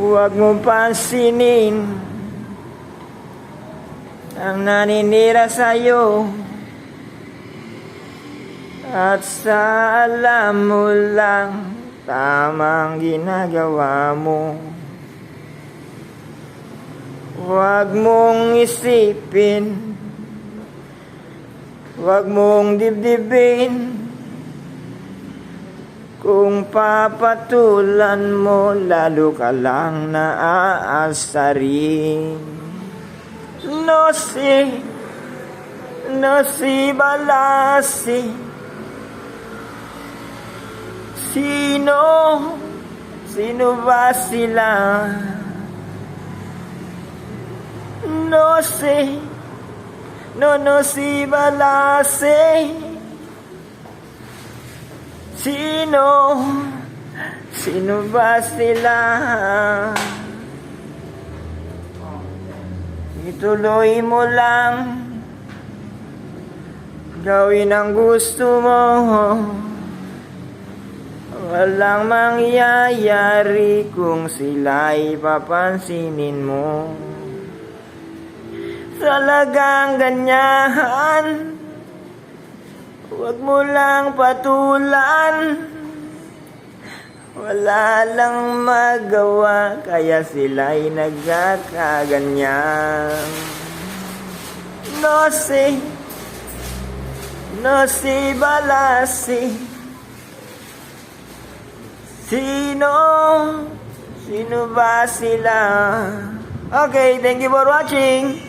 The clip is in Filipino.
Huwag mong pansinin ang naninira sa'yo, at sa alam mo lang tamang ginagawa mo. Huwag mong isipin, huwag mong dibdibin, kung papatulan mo lalo ka lang naaasarin. No si balasi. Sino ba sila? No si balasi. Sino ba sila? Ituloy mo lang, gawin ang gusto mo. Walang mangyayari kung sila'y papansinin mo. Talagang ganyan, huwag mo lang patulan. Wala lang magawa, kaya sila'y nagkakaganyan. No si balasi. Sino ba sila? Okay, thank you for watching.